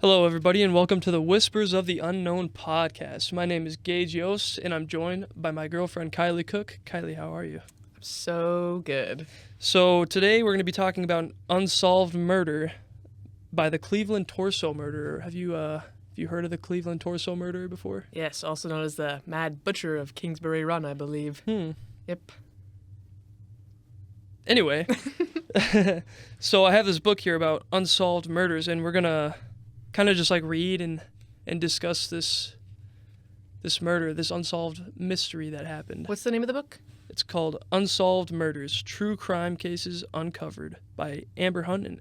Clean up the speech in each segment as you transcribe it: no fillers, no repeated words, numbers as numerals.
Hello, everybody, and welcome to the Whispers of the Unknown podcast. My name is Gage Yost, and I'm joined by my girlfriend, Kylie Cook. Kylie, how are you? So good. So today we're going to be talking about an unsolved murder by the Cleveland Torso Murderer. Have you heard of the Cleveland Torso Murderer before? Yes, also known as the Mad Butcher of Kingsbury Run, I believe. Yep. Anyway, so I have this book here about unsolved murders, and we're going to kind of just like read and discuss this murder, this unsolved mystery that happened. What's the name of the book? It's called Unsolved Murders, True Crime Cases Uncovered by Amber Hunt and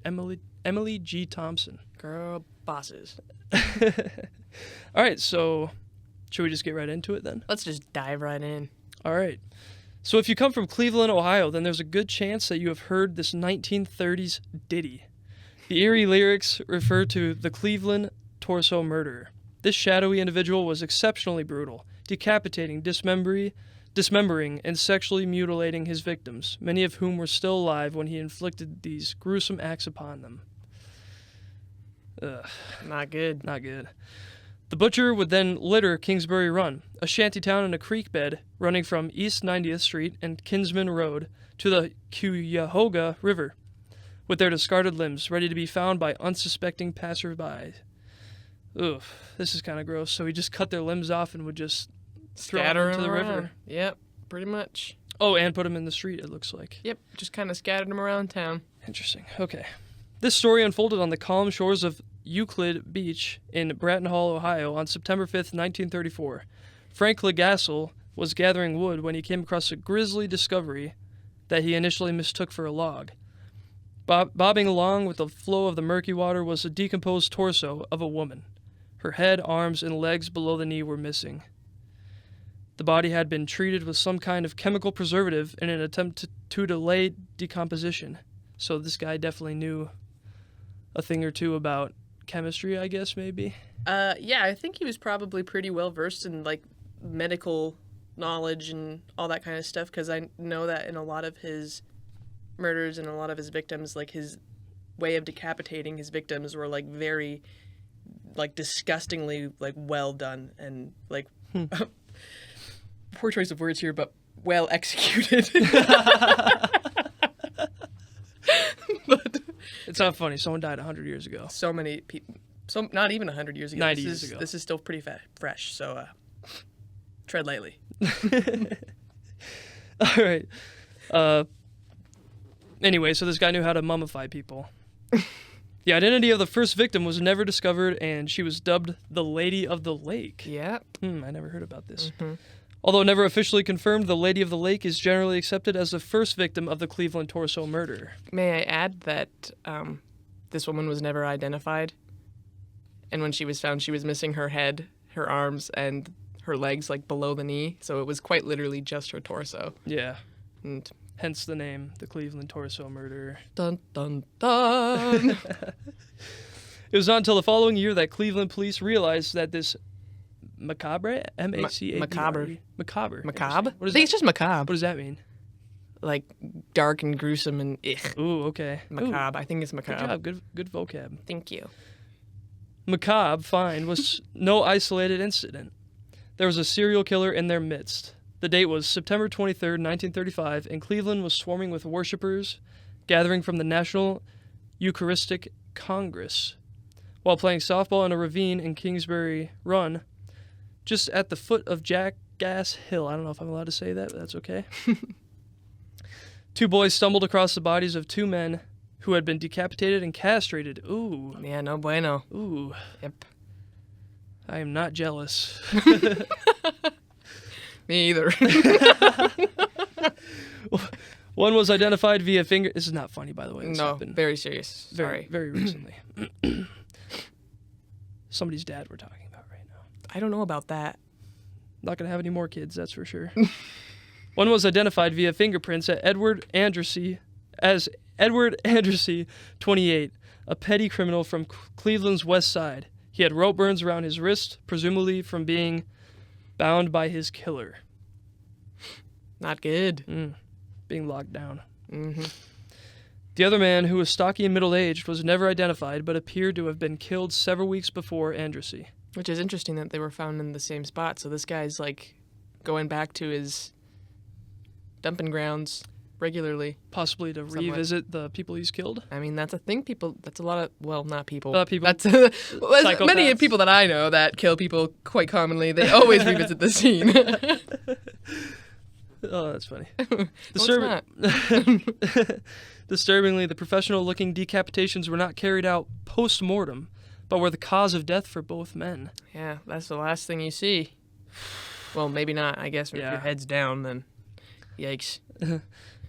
Emily G. Thompson. Girl bosses. All right, so should we just get right into it then? Let's just dive right in. All right. So if you come from Cleveland, Ohio, then there's a good chance that you have heard this 1930s ditty. The eerie lyrics refer to the Cleveland Torso Murderer. This shadowy individual was exceptionally brutal, decapitating, dismembering, and sexually mutilating his victims, many of whom were still alive when he inflicted these gruesome acts upon them. Ugh. Not good. Not good. The butcher would then litter Kingsbury Run, a shantytown in a creek bed running from East 90th Street and Kinsman Road to the Cuyahoga River, with their discarded limbs ready to be found by unsuspecting passersby. Ugh, this is kind of gross. So he just cut their limbs off and would just Scatter throw them into the around. river. Yep, pretty much. Oh, and put them in the street, it looks like. Yep, just kind of scattered them around town. Interesting. Okay. This story unfolded on the calm shores of Euclid Beach in Bratton Hall, Ohio on September 5th, 1934. Frank Legassel was gathering wood when he came across a grisly discovery that he initially mistook for a log. Bobbing along with the flow of the murky water was a decomposed torso of a woman. Her head, arms, and legs below the knee were missing. The body had been treated with some kind of chemical preservative in an attempt to delay decomposition. So this guy definitely knew a thing or two about chemistry, I guess, maybe. Yeah, I think he was probably pretty well versed in like medical knowledge and all that kind of stuff, because I know that in a lot of his murders and a lot of his victims, like his way of decapitating his victims were like very like disgustingly like well done and like poor choice of words here, but well executed. But It's not funny. Someone died 100 years ago. so many people, so not even 100 years ago. 90 years ago. This is still pretty fresh, so tread lightly. All right. Anyway, so this guy knew how to mummify people. The identity of the first victim was never discovered, and she was dubbed the Lady of the Lake. Yeah. I never heard about this. Mm-hmm. Although never officially confirmed, the Lady of the Lake is generally accepted as the first victim of the Cleveland Torso Murder. May I add that this woman was never identified, and when she was found, she was missing her head, her arms, and her legs, like below the knee. So it was quite literally just her torso. Yeah. And Hence the name, the Cleveland Torso Murderer. dun dun dun. It was not until the following year that Cleveland police realized that this macabre, M-A-C-A-B-R-E, Macabre. Macabre. Macabre? What I think it's just macabre. What does that mean? Like dark and gruesome and Ooh, okay. macabre. I think it's Ooh, macabre. good job. Good vocab. Thank you. Macabre find was no isolated incident. There was a serial killer in their midst. The date was September 23rd, 1935, and Cleveland was swarming with worshippers gathering from the National Eucharistic Congress while playing softball in a ravine in Kingsbury Run, just at the foot of Jackass Hill. I don't know if I'm allowed to say that, but that's okay. Two boys stumbled across the bodies of two men who had been decapitated and castrated. Ooh. Yeah, no bueno. Ooh. Yep. I am not jealous. Me either. One was identified via finger... This is not funny, by the way. This No, happened very serious. Sorry. very recently. Somebody's dad we're talking about right now. I don't know about that. Not going to have any more kids, that's for sure. One was identified via fingerprints at Edward Andersey, 28, a petty criminal from Cleveland's West Side. He had rope burns around his wrist, presumably from being bound by his killer. Not good. Being locked down. Mm-hmm. The other man, who was stocky and middle-aged, was never identified but appeared to have been killed several weeks before Andrassy. Which is interesting that they were found in the same spot. So this guy's like going back to his dumping grounds regularly. Possibly to revisit the people he's killed. I mean, that's a thing. That's a lot of, well, not people. People. That's many people that I know that kill people quite commonly. They always revisit the scene. Oh, that's funny. Well, Disturbingly, the professional-looking decapitations were not carried out post-mortem, but were the cause of death for both men. Yeah, that's the last thing you see. Well, maybe not. I guess if your head's down, then yikes.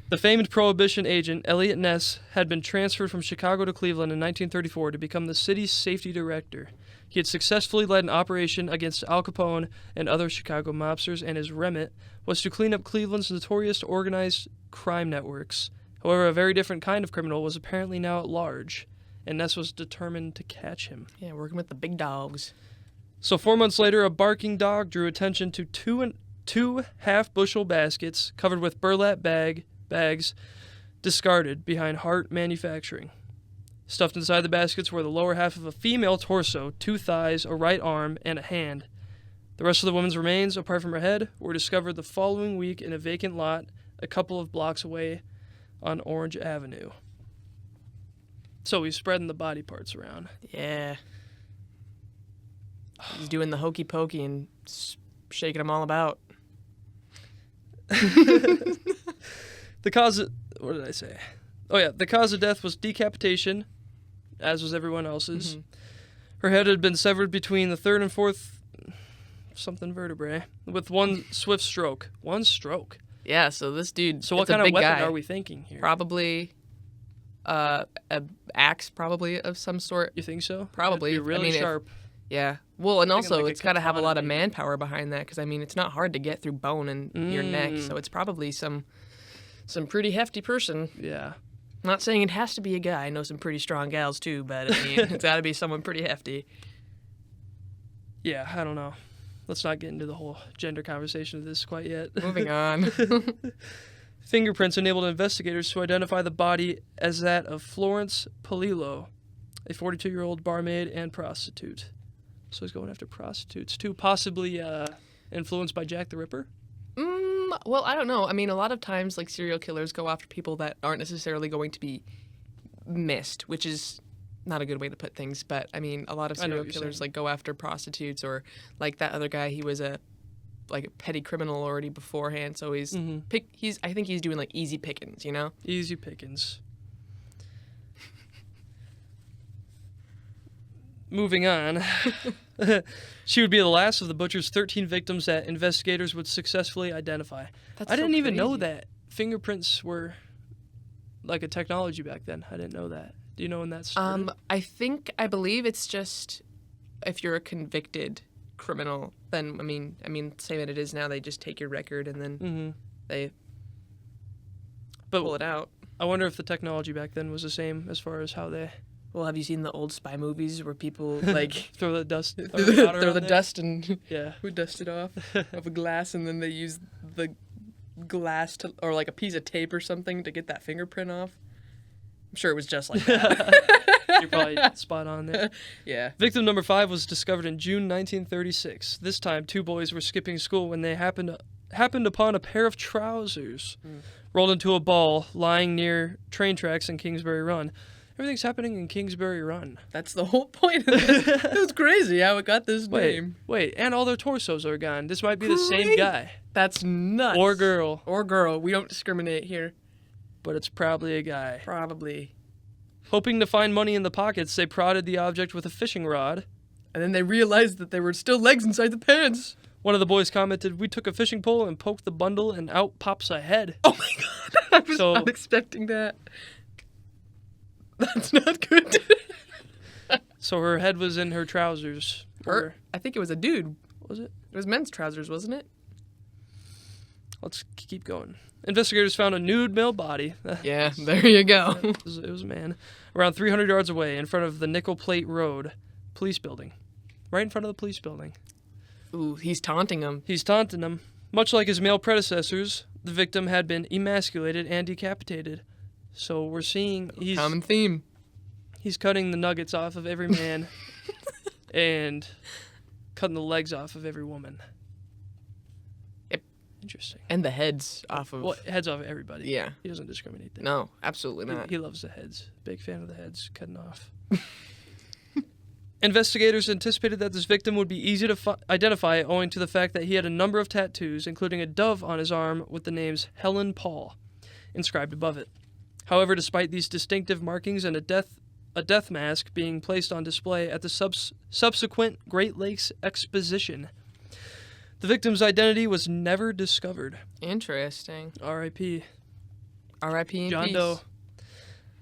The famed Prohibition agent, Elliot Ness, had been transferred from Chicago to Cleveland in 1934 to become the city's safety director. He had successfully led an operation against Al Capone and other Chicago mobsters, and his remit was to clean up Cleveland's notorious organized crime networks. However, a very different kind of criminal was apparently now at large, and Ness was determined to catch him. Yeah, working with the big dogs. So 4 months later, a barking dog drew attention to two half-bushel baskets covered with burlap bags discarded behind Hart Manufacturing. Stuffed inside the baskets were the lower half of a female torso, 2 thighs, a right arm, and a hand. The rest of the woman's remains, apart from her head, were discovered the following week in a vacant lot a couple of blocks away on Orange Avenue. So he's spreading the body parts around. Yeah. He's doing the hokey pokey and shaking them all about. The cause of... What did I say? Oh, yeah. The cause of death was decapitation, as was everyone else's. Mm-hmm. Her head had been severed between the third and fourth something vertebrae with one swift stroke. One stroke. Yeah, so this dude... So what kind of weapon are we thinking here? Probably an axe, probably, of some sort. You think so? Probably. It'd be really sharp. Yeah. Well, and also it's got to have a lot of manpower behind that because, I mean, it's not hard to get through bone in your neck, so it's probably some pretty hefty person. Yeah. I'm not saying it has to be a guy. I know some pretty strong gals, too, but, I mean, it's got to be someone pretty hefty. Yeah, I don't know. Let's not get into the whole gender conversation of this quite yet. Moving on. Fingerprints enabled investigators to identify the body as that of Florence Polillo, a 42-year-old barmaid and prostitute. So he's going after prostitutes, too, possibly influenced by Jack the Ripper? Well, I don't know. I mean, a lot of times, like, serial killers go after people that aren't necessarily going to be missed, which is not a good way to put things. But, I mean, a lot of serial killers, like, go after prostitutes or, like, that other guy, he was a petty criminal already beforehand. So he's, I think he's doing, like, easy pickings, you know? Easy pickings. Moving on. She would be the last of the butcher's 13 victims that investigators would successfully identify. I didn't even know that fingerprints were like a technology back then. I didn't know that. Do you know when that started? I believe it's just if you're a convicted criminal, then I mean, same as it is now. They just take your record and then they pull it out. I wonder if the technology back then was the same as far as how they. Well, have you seen the old spy movies where people like throw the dust, throw the dust and we dust it off of a glass, and then they use the glass or like a piece of tape or something to get that fingerprint off? I'm sure it was just like that. You're probably spot on there. Yeah. Victim number 5 was discovered in June 1936. This time, 2 boys were skipping school when they happened upon a pair of trousers rolled into a ball lying near train tracks in Kingsbury Run. Everything's happening in Kingsbury Run. That's the whole point of this. It was crazy how it got this name. Wait, and all their torsos are gone. This might be the same guy. That's nuts. Or girl. We don't discriminate here. But it's probably a guy. Probably. Hoping to find money in the pockets, they prodded the object with a fishing rod. And then they realized that there were still legs inside the pants. One of the boys commented, "We took a fishing pole and poked the bundle, and out pops a head." Oh my god, I was not expecting that. That's not good. So her head was in her trousers. I think it was a dude. Was it? It was men's trousers, wasn't it? Let's keep going. Investigators found a nude male body. Yeah, there you go. It was a man. Around 300 yards away in front of the Nickel Plate Road police building. Right in front of the police building. Ooh, he's taunting him. He's taunting him. Much like his male predecessors, the victim had been emasculated and decapitated. So we're seeing Common theme. he's cutting the nuggets off of every man and cutting the legs off of every woman. Yep. Interesting. And the heads off of... Well, heads off of everybody. Yeah. He doesn't discriminate there. No, absolutely not. He loves the heads. Big fan of the heads cutting off. Investigators anticipated that this victim would be easy to identify owing to the fact that he had a number of tattoos, including a dove on his arm with the names Helen Paul inscribed above it. However, despite these distinctive markings and a death mask being placed on display at the subsequent Great Lakes Exposition, the victim's identity was never discovered. Interesting. R.I.P. R.I.P. in John peace. Doe.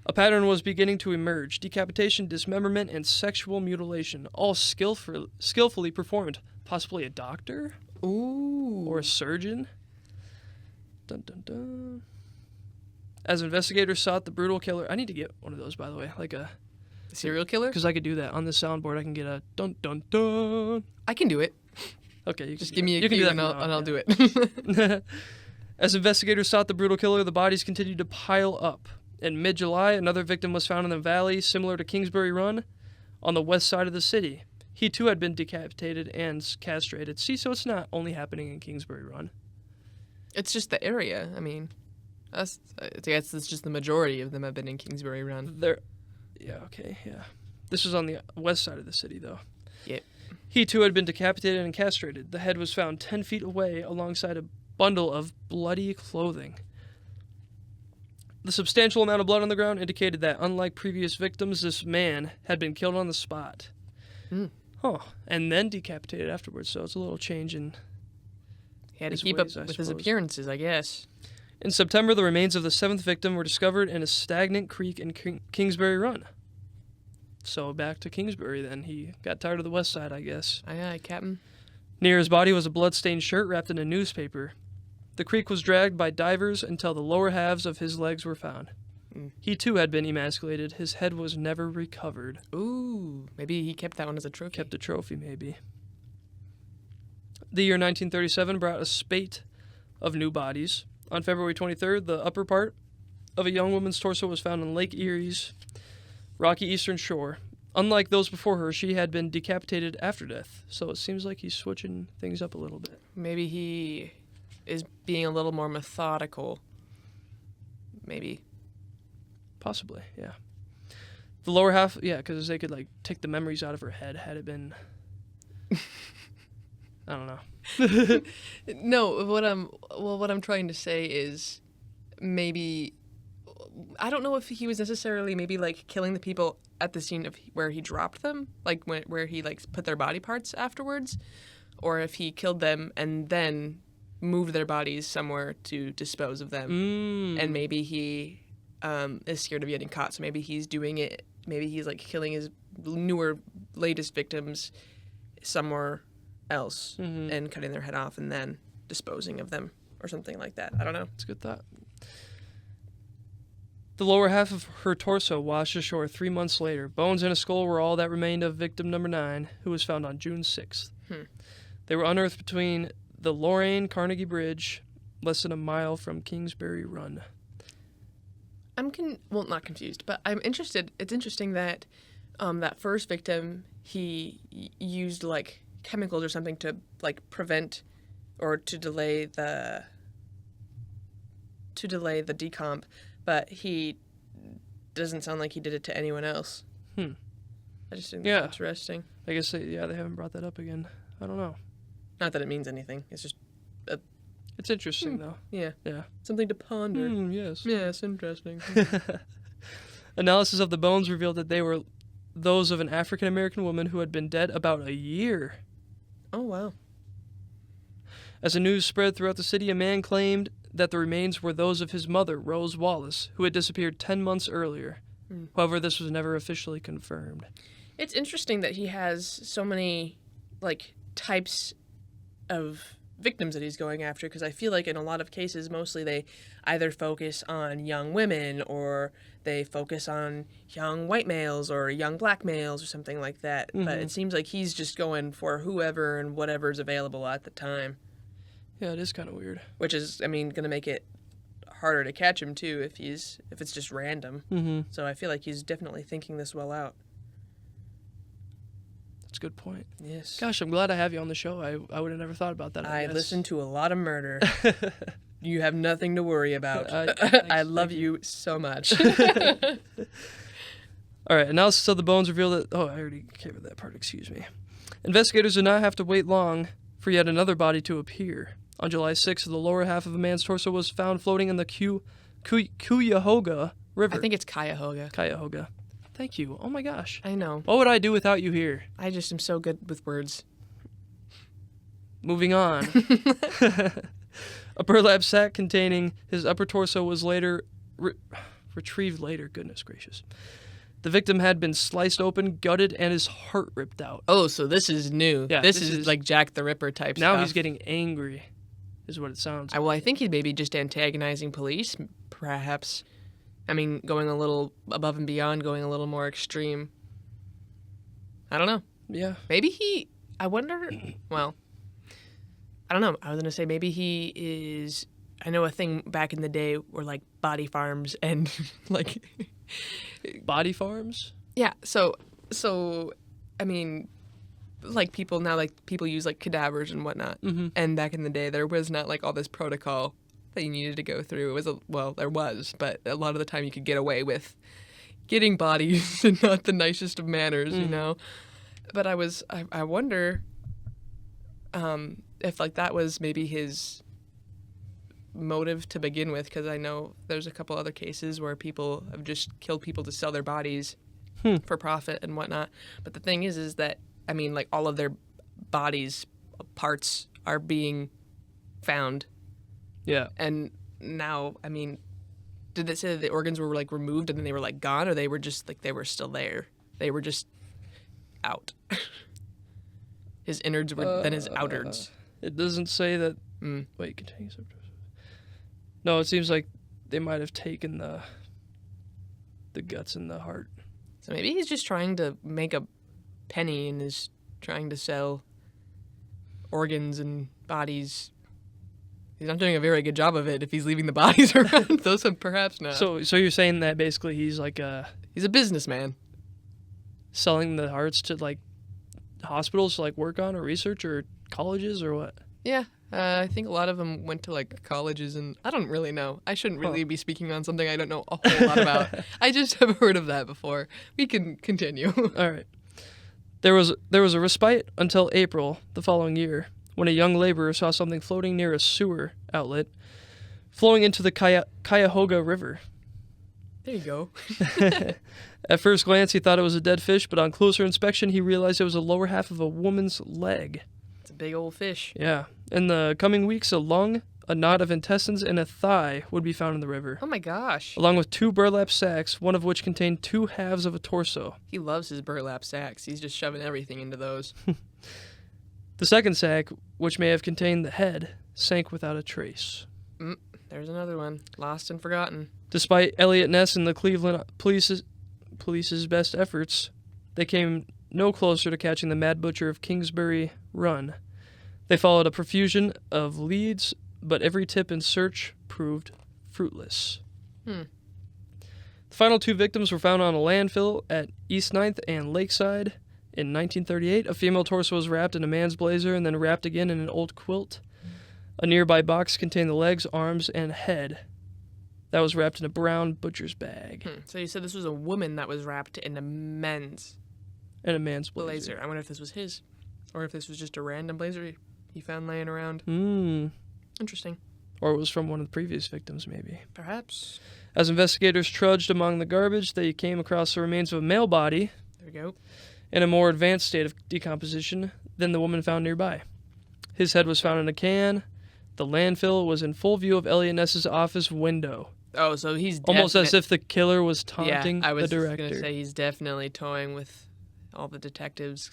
A pattern was beginning to emerge: decapitation, dismemberment, and sexual mutilation, all skillfully performed. Possibly a doctor? Ooh. Or a surgeon? Dun dun dun. As investigators sought the brutal killer... I need to get one of those, by the way. Like a... Serial killer? Because I could do that. On the soundboard, I can get a dun dun dun. I can do it. Okay, you Just can give me a you can do cue that and I'll do yeah. it. As investigators sought the brutal killer, the bodies continued to pile up. In mid-July, another victim was found in the valley, similar to Kingsbury Run, on the west side of the city. He, too, had been decapitated and castrated. See, so it's not only happening in Kingsbury Run. It's just the area. I mean, I guess it's just the majority of them have been in Kingsbury Run. Yeah, okay, yeah. This was on the west side of the city, though. Yep. He, too, had been decapitated and castrated. The head was found 10 feet away alongside a bundle of bloody clothing. The substantial amount of blood on the ground indicated that, unlike previous victims, this man had been killed on the spot. Mm. Oh, and then decapitated afterwards, so it's a little change in He had to his keep ways, up I with his suppose. appearances, I guess. In September, the remains of the seventh victim were discovered in a stagnant creek in Kingsbury Run. So back to Kingsbury then. He got tired of the west side, I guess. Aye, aye, Captain. Near his body was a blood-stained shirt wrapped in a newspaper. The creek was dragged by divers until the lower halves of his legs were found. Mm. He, too, had been emasculated. His head was never recovered. Ooh, maybe he kept that one as a trophy. Kept a trophy, maybe. The year 1937 brought a spate of new bodies. On February 23rd, the upper part of a young woman's torso was found on Lake Erie's rocky eastern shore. Unlike those before her, she had been decapitated after death. So it seems like he's switching things up a little bit. Maybe he is being a little more methodical. Maybe. Possibly, yeah. The lower half, yeah, because they could, like, take the memories out of her head had it been... I don't know. No, what I'm trying to say is maybe I don't know if he was necessarily maybe like killing the people at the scene of where he dropped them, like where he like put their body parts afterwards, or if he killed them and then moved their bodies somewhere to dispose of them. And maybe he is scared of getting caught, so maybe he's doing it. Maybe he's like killing his latest victims somewhere else and cutting their head off and then disposing of them or something like that. I don't know. It's a good thought. The lower half of her torso washed ashore 3 months later. Bones and a skull were all that remained of victim number 9, who was found on June 6th. They were unearthed between the Lorain-Carnegie Bridge, less than a mile from Kingsbury Run. I'm not confused, but I'm interested. It's interesting that that first victim, he used like chemicals or something to like prevent or to delay the decomp, but he doesn't sound like he did it to anyone else. I just think that's interesting. I guess they haven't brought that up again. I don't know. Not that it means anything. It's just It's interesting though. Yeah. Yeah. Something to ponder. Yes. Yes, interesting. Analysis of the bones revealed that they were those of an African American woman who had been dead about a year. Oh, wow. As the news spread throughout the city, a man claimed that the remains were those of his mother, Rose Wallace, who had disappeared 10 months earlier. However, this was never officially confirmed. It's interesting that he has so many, like, types of victims that he's going after, because I feel like in a lot of cases, mostly they either focus on young women or they focus on young white males or young black males or something like that. But it seems like he's just going for whoever and whatever's available at the time. Yeah, it is kind of weird. Which is, I mean, going to make it harder to catch him too if it's just random. Mm-hmm. So I feel like he's definitely thinking this well out. That's a good point. Yes. Gosh, I'm glad I have you on the show. I would have never thought about that. I guess. listen to a lot of murder. You have nothing to worry about. I love you so much. All right, analysis of the bones revealed that... Oh, I already covered that part, excuse me. Investigators did not have to wait long for yet another body to appear. On July 6th, the lower half of a man's torso was found floating in the Cuyahoga River. I think it's Cuyahoga. Cuyahoga. Thank you. Oh my gosh. I know. What would I do without you here? I just am so good with words. Moving on. A burlap sack containing his upper torso was later retrieved later. Goodness gracious. The victim had been sliced open, gutted, and his heart ripped out. Oh, so this is new. Yeah, this is like Jack the Ripper type now stuff. he's getting angry, is what it sounds like. Well, I think he may be just antagonizing police, perhaps. I mean, going a little above and beyond, going a little more extreme. I don't know. Yeah. Maybe he... I wonder... Well, I don't know. I was going to say maybe he is... I know a thing back in the day were like body farms and like... Body farms? Yeah, so I mean, like people now, like people use like cadavers and whatnot. Mm-hmm. And back in the day, there was not like all this protocol that you needed to go through. It was there was, but a lot of the time you could get away with getting bodies in not the nicest of manners, you know. But I wonder if like that was maybe his motive to begin with, because I know there's a couple other cases where people have just killed people to sell their bodies for profit and whatnot. But the thing is that I mean, like all of their bodies parts are being found. Yeah. And now, I mean, did they say that the organs were like removed and then they were like gone, or they were just like they were still there? They were just out. His innards were then his outards. It doesn't say that. Wait, continue. No, it seems like they might have taken the guts and the heart. So maybe he's just trying to make a penny and is trying to sell organs and bodies. He's not doing a very good job of it if he's leaving the bodies around. Those are perhaps not. So you're saying that basically he's like he's a businessman. Selling the hearts to like hospitals to like work on or research or colleges or what? Yeah. I think a lot of them went to like colleges, and I don't really know. I shouldn't really be speaking on something I don't know a whole lot about. I just have heard of that before. We can continue. All right. There was a respite until April the following year when a young laborer saw something floating near a sewer outlet flowing into the Cuyahoga River. There you go. At first glance, he thought it was a dead fish, but on closer inspection, he realized it was the lower half of a woman's leg. It's a big old fish. Yeah. In the coming weeks, a lung, a knot of intestines, and a thigh would be found in the river. Oh my gosh. Along with 2 burlap sacks, one of which contained 2 halves of a torso. He loves his burlap sacks. He's just shoving everything into those. The second sack, which may have contained the head, sank without a trace. There's another one. Lost and forgotten. Despite Elliot Ness and the Cleveland police's best efforts, they came no closer to catching the Mad Butcher of Kingsbury Run. They followed a profusion of leads, but every tip and search proved fruitless. The final 2 victims were found on a landfill at East 9th and Lakeside in 1938. A female torso was wrapped in a man's blazer and then wrapped again in an old quilt. A nearby box contained the legs, arms, and head. That was wrapped in a brown butcher's bag. So you said this was a woman that was wrapped in a men's And a man's blazer. blazer. I wonder if this was his, or if this was just a random blazer he found laying around. Interesting. Or it was from one of the previous victims, maybe. Perhaps. As investigators trudged among the garbage, they came across the remains of a male body There we go. in a more advanced state of decomposition than the woman found nearby. His head was found in a can. The landfill was in full view of Elliot Ness's office window. Oh, so he's Almost as if the killer was taunting I was the director. going to say he's definitely toying with all the detectives.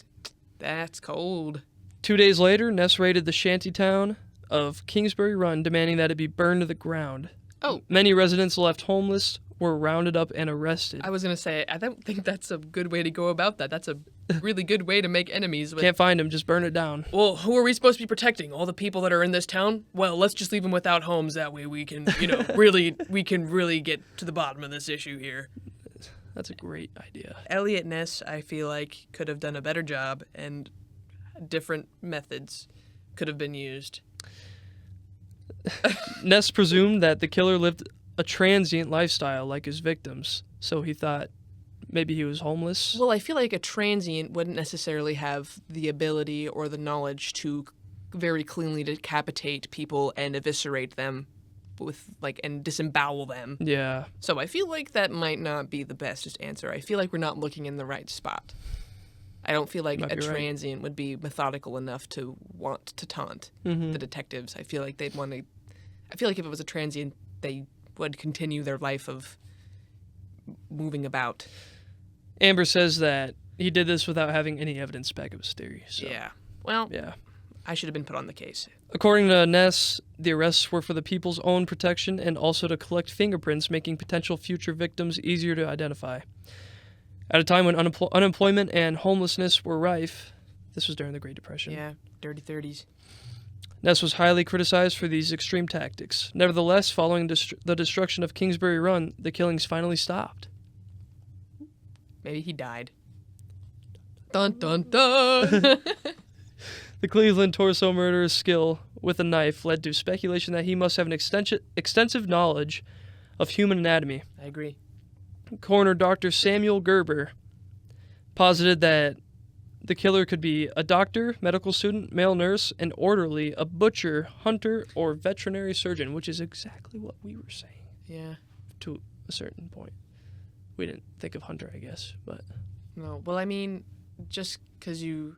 That's cold. 2 days later, Ness raided the shanty town of Kingsbury Run, demanding that it be burned to the ground. Oh. Many residents left homeless were rounded up and arrested. I was going to say, I don't think that's a good way to go about that. That's a really good way to make enemies with. Can't find him, just burn it down. Well, who are we supposed to be protecting? All the people that are in this town? Well, let's just leave them without homes. That way we can, we can really get to the bottom of this issue here. That's a great idea. Elliot Ness, I feel like, could have done a better job, and different methods could have been used. Ness presumed that the killer lived a transient lifestyle like his victims, so he thought maybe he was homeless. Well, I feel like a transient wouldn't necessarily have the ability or the knowledge to very cleanly decapitate people and eviscerate them and disembowel them. Yeah. So I feel like that might not be the bestest answer. I feel like we're not looking in the right spot. I don't feel like a transient would be methodical enough to want to taunt the detectives. I feel like they'd want to. I feel like if it was a transient, they would continue their life of moving about. Amber says that he did this without having any evidence to back up his theory. So. Yeah. Well, yeah. I should have been put on the case. According to Ness, the arrests were for the people's own protection and also to collect fingerprints, making potential future victims easier to identify. At a time when unemployment and homelessness were rife, this was during the Great Depression. Yeah, dirty 30s. Ness was highly criticized for these extreme tactics. Nevertheless, following the destruction of Kingsbury Run, the killings finally stopped. Maybe he died. Dun dun dun! The Cleveland torso murderer's skill with a knife led to speculation that he must have an extensive knowledge of human anatomy. I agree. Coroner Dr. Samuel Gerber posited that the killer could be a doctor, medical student, male nurse, an orderly, a butcher, hunter, or veterinary surgeon, which is exactly what we were saying. Yeah. To a certain point. We didn't think of hunter, I guess, but... No, well, I mean, just because you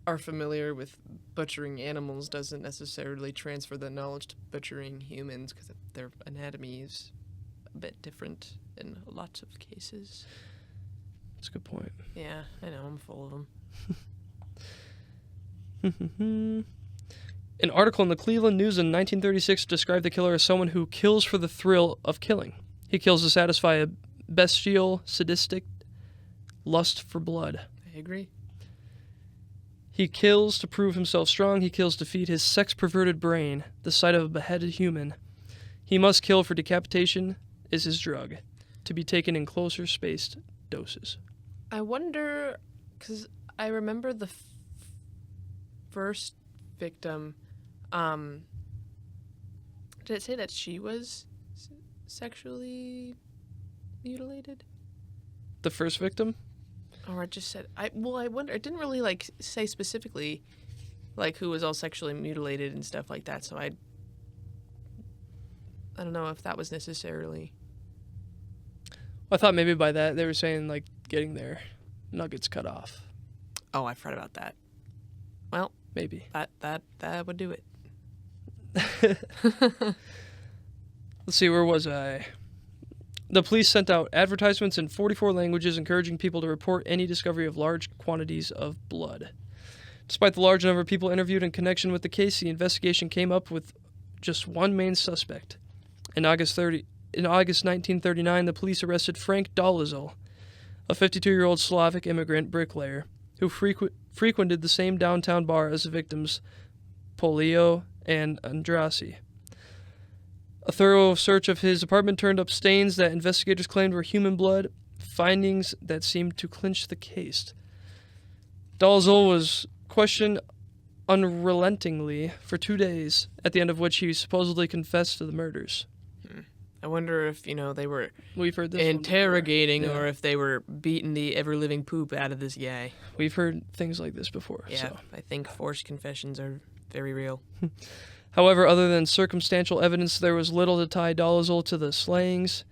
are familiar with butchering animals doesn't necessarily transfer the knowledge to butchering humans, because their anatomy is a bit different in lots of cases. That's a good point. Yeah, I know, I'm full of them. An article in the Cleveland News in 1936 described the killer as someone who kills for the thrill of killing. He kills to satisfy a bestial, sadistic lust for blood. I agree. He kills to prove himself strong. He kills to feed his sex-perverted brain the sight of a beheaded human. He must kill for decapitation is his drug, to be taken in closer spaced doses. I wonder, because I remember the first victim, did it say that she was sexually mutilated? The first victim? Or it just said, I wonder, it didn't really, say specifically, who was all sexually mutilated and stuff like that, so I don't know if that was necessarily... I thought maybe by that they were saying, getting their nuggets cut off. Oh, I've read about that. Well, maybe. That would do it. Let's see, where was I? The police sent out advertisements in 44 languages encouraging people to report any discovery of large quantities of blood. Despite the large number of people interviewed in connection with the case, the investigation came up with just one main suspect. In August 1939, the police arrested Frank Dolezal, a 52-year-old Slavic immigrant bricklayer who frequented the same downtown bar as the victims, Polio and Andrassi. A thorough search of his apartment turned up stains that investigators claimed were human blood, findings that seemed to clinch the case. Dolezal was questioned unrelentingly for 2 days, at the end of which he supposedly confessed to the murders. I wonder if, they were We've heard this interrogating one or if they were beating the ever-living poop out of this guy. We've heard things like this before. Yeah, so. I think forced confessions are very real. However, other than circumstantial evidence, there was little to tie Dolezal to the slayings,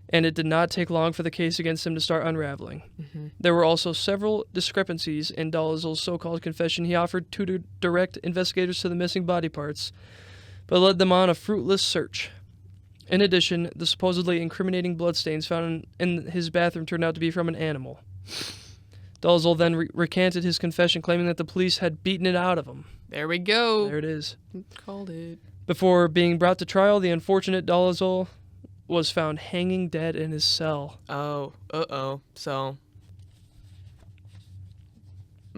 and it did not take long for the case against him to start unraveling. Mm-hmm. There were also several discrepancies in Dolezal's so-called confession. He offered to direct investigators to the missing body parts, but led them on a fruitless search. In addition, the supposedly incriminating bloodstains found in his bathroom turned out to be from an animal. Dolezal then recanted his confession, claiming that the police had beaten it out of him. There we go. There it is. Called it. Before being brought to trial, the unfortunate Dolezal was found hanging dead in his cell. Oh, uh-oh. So,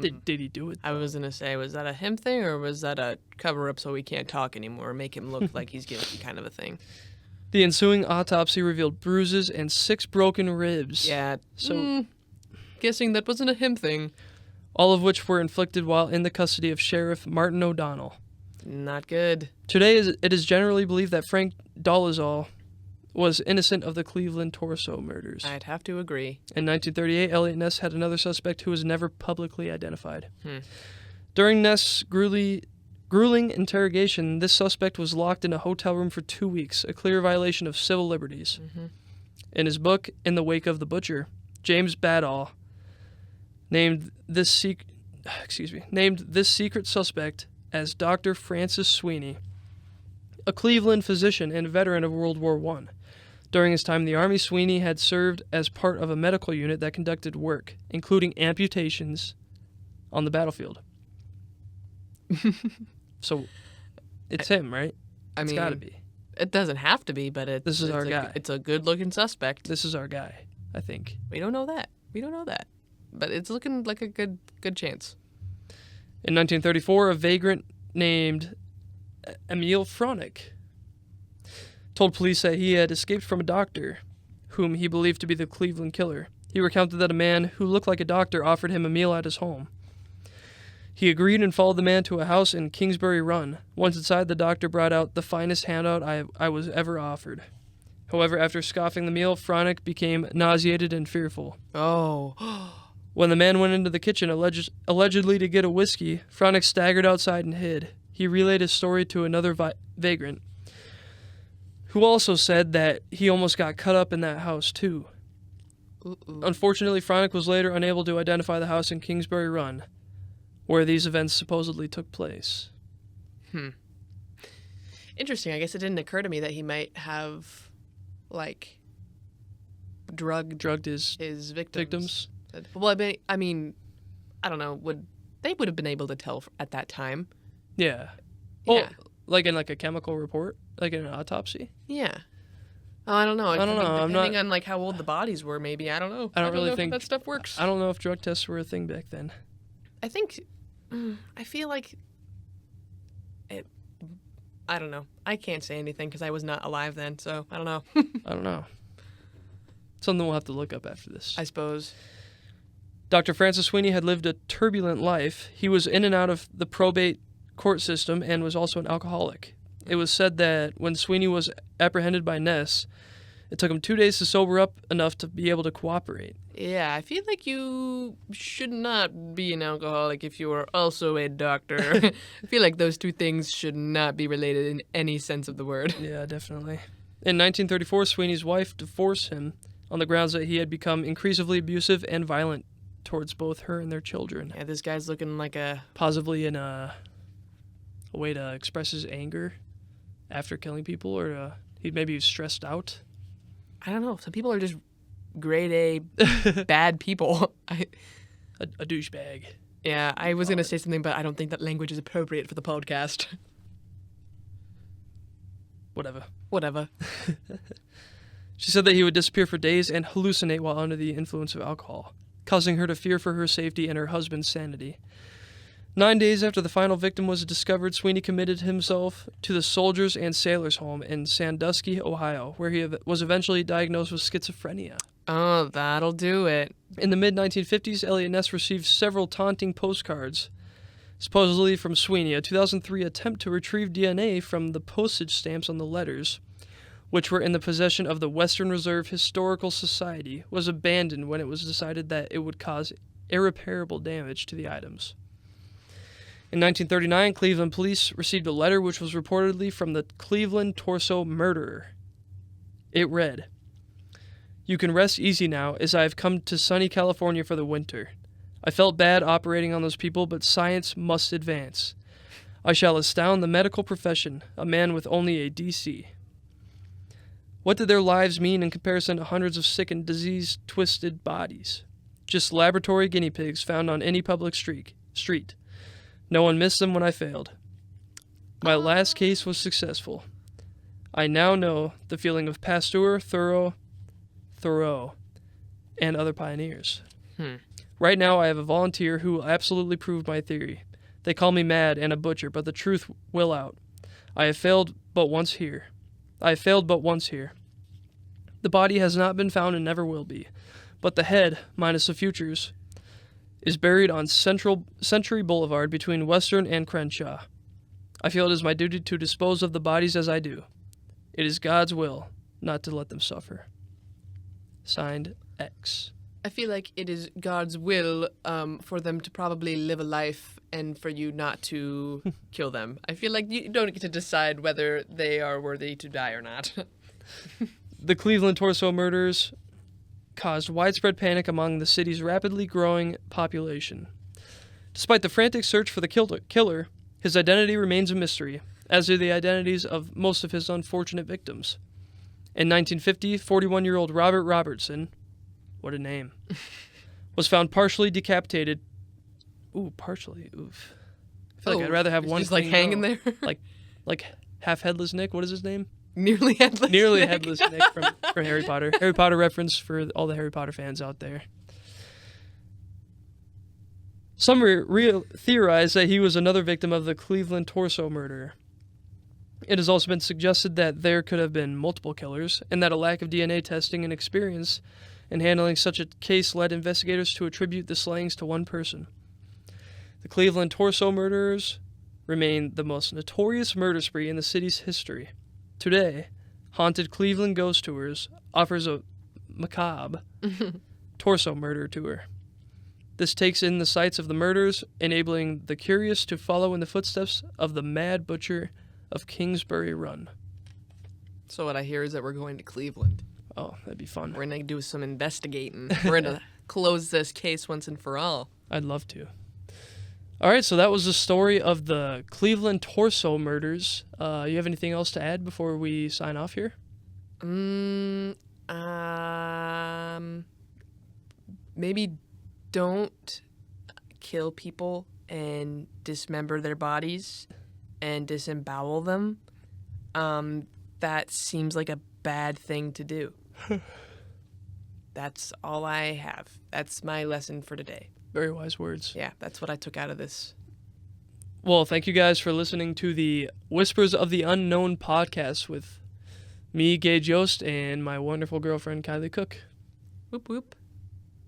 Did he do it? I was going to say, was that a him thing or was that a cover up so he can't talk anymore, make him look like he's guilty kind of a thing? The ensuing autopsy revealed bruises and 6 broken ribs. Yeah. So, guessing that wasn't a him thing. all of which were inflicted while in the custody of Sheriff Martin O'Donnell. Not good. Today, it is generally believed that Frank Dolezal was innocent of the Cleveland Torso murders. I'd have to agree. In 1938, Elliot Ness had another suspect who was never publicly identified. During Ness' grueling interrogation, this suspect was locked in a hotel room for 2 weeks, a clear violation of civil liberties. In his book, In the Wake of the Butcher, James Badall named this secret suspect as Dr. Francis Sweeney, a Cleveland physician and veteran of World War I. During his time in the Army, Sweeney had served as part of a medical unit that conducted work, including amputations, on the battlefield. So, it's him, right? It's got to be. It doesn't have to be, but This is our guy. It's a good-looking suspect. This is our guy, I think. We don't know that. But it's looking like a good chance. In 1934, a vagrant named Emil Fronick told police that he had escaped from a doctor, whom he believed to be the Cleveland killer. He recounted that a man who looked like a doctor offered him a meal at his home. He agreed and followed the man to a house in Kingsbury Run. Once inside, the doctor brought out the finest handout I was ever offered. However, after scoffing the meal, Fronick became nauseated and fearful. Oh. When the man went into the kitchen allegedly to get a whiskey, Fronick staggered outside and hid. He relayed his story to another vagrant, who also said that he almost got cut up in that house, too. Unfortunately, Fronick was later unable to identify the house in Kingsbury Run, where these events supposedly took place. Interesting. I guess it didn't occur to me that he might have, drugged his victims. Well, I mean, I don't know. They would have been able to tell at that time? Yeah. Well, like in a chemical report, like in an autopsy. Yeah. Oh, I don't know. I don't know. Depending on how old the bodies were, maybe. I don't know. I don't really know think if that stuff works. I don't know if drug tests were a thing back then. I feel like it. I don't know. I can't say anything because I was not alive then, so I don't know. I don't know. Something we'll have to look up after this. I suppose. Dr. Francis Sweeney had lived a turbulent life. He was in and out of the probate court system and was also an alcoholic. It was said that when Sweeney was apprehended by Ness, it took him 2 days to sober up enough to be able to cooperate. Yeah, I feel like you should not be an alcoholic if you are also a doctor. I feel like those two things should not be related in any sense of the word. Yeah, definitely. In 1934, Sweeney's wife divorced him on the grounds that he had become increasingly abusive and violent towards both her and their children. Yeah, this guy's looking like possibly in a way to express his anger after killing people, or he maybe was stressed out. I don't know. Some people are just grade A bad people. A douchebag. Yeah, I was going to say something, but I don't think that language is appropriate for the podcast. Whatever. She said that he would disappear for days and hallucinate while under the influence of alcohol, causing her to fear for her safety and her husband's sanity. 9 days after the final victim was discovered, Sweeney committed himself to the Soldiers and Sailors Home in Sandusky, Ohio, where he was eventually diagnosed with schizophrenia. Oh, that'll do it. In the mid-1950s, Elliot Ness received several taunting postcards, supposedly from Sweeney. A 2003 attempt to retrieve DNA from the postage stamps on the letters, which were in the possession of the Western Reserve Historical Society, was abandoned when it was decided that it would cause irreparable damage to the items. In 1939, Cleveland police received a letter which was reportedly from the Cleveland Torso murderer. It read, "You can rest easy now, as I have come to sunny California for the winter. I felt bad operating on those people, but science must advance. I shall astound the medical profession, a man with only a D.C. What did their lives mean in comparison to hundreds of sick and disease-twisted bodies? Just laboratory guinea pigs found on any public street. No one missed them when I failed. My last case was successful. I now know the feeling of Pasteur, Thoreau, and other pioneers." Right now, I have a volunteer who will absolutely prove my theory. They call me mad and a butcher, but the truth will out. I have failed but once here. The body has not been found and never will be, but the head, minus the futures, is buried on Century Boulevard between Western and Crenshaw. I feel it is my duty to dispose of the bodies as I do. It is God's will not to let them suffer. Signed, X. I feel like it is God's will for them to probably live a life and for you not to kill them. I feel like you don't get to decide whether they are worthy to die or not. The Cleveland torso murders caused widespread panic among the city's rapidly growing population. Despite the frantic search for the killer, his identity remains a mystery, as do the identities of most of his unfortunate victims. In 1950, 41-year-old Robert Robertson, what a name, was found partially decapitated. Ooh, partially. Oof. I feel like I'd rather have one. Just like hanging there? like half headless Nick. What is his name? Nearly headless Nearly Nick. headless Nick from Harry Potter. Harry Potter reference for all the Harry Potter fans out there. Some theorize that he was another victim of the Cleveland torso murder. It has also been suggested that there could have been multiple killers, and that a lack of DNA testing and experience in handling such a case led investigators to attribute the slayings to one person. The Cleveland torso murderers remain the most notorious murder spree in the city's history. Today, Haunted Cleveland Ghost Tours offers a macabre torso murder tour. This takes in the sites of the murders, enabling the curious to follow in the footsteps of the Mad Butcher of Kingsbury Run. So what I hear is that we're going to Cleveland. Oh, that'd be fun. We're going to do some investigating. We're going to close this case once and for all. I'd love to. All right, so that was the story of the Cleveland torso murders. You have anything else to add before we sign off here? Maybe don't kill people and dismember their bodies and disembowel them. That seems like a bad thing to do. That's all I have. That's my lesson for today. Very wise words. Yeah, that's what I took out of this. Well, thank you guys for listening to the Whispers of the Unknown podcast with me, Gage Yost, and my wonderful girlfriend, Kylie Cook. Whoop whoop.